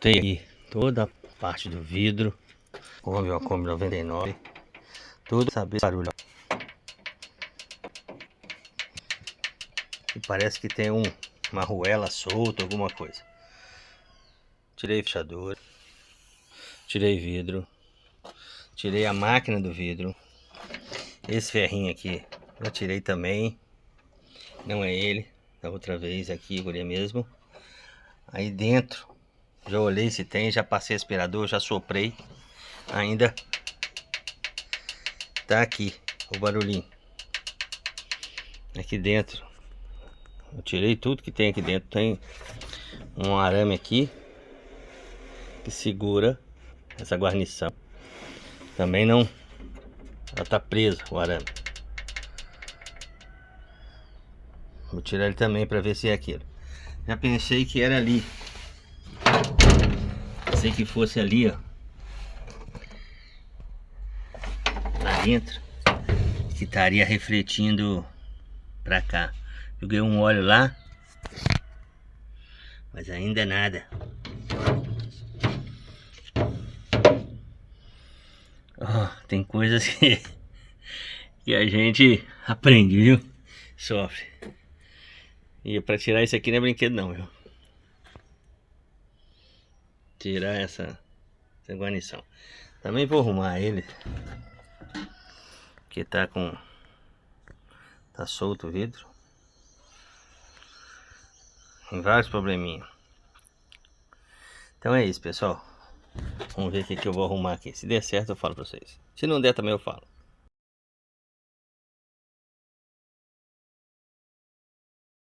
Tem aqui toda a parte do vidro. Kombi, uma Kombi 99. Tudo saber barulho. E parece que tem uma arruela solta, alguma coisa. Tirei fechadura. Tirei vidro. Tirei a máquina do vidro. Esse ferrinho aqui já tirei também. Não é ele. Da outra vez aqui, guria mesmo. Aí dentro, já olhei se tem, já passei aspirador, já soprei. Ainda tá aqui o barulhinho. Aqui dentro, eu tirei tudo que tem aqui dentro. Tem um arame aqui que segura essa guarnição. Também não, ela tá presa, o arame. Vou tirar ele também para ver se é aquilo. Já pensei que era ali. Pensei que fosse ali, ó. Lá dentro. Que estaria refletindo pra cá. Joguei um óleo lá. Mas ainda nada. Oh, tem coisas que a gente aprende, viu? Sofre. E pra tirar isso aqui não é brinquedo não, viu? Tirar essa guarnição. Também vou arrumar ele. Que tá solto o vidro. Tem vários probleminhas. Então é isso, pessoal. Vamos ver o que eu vou arrumar aqui. Se der certo eu falo pra vocês. Se não der também eu falo.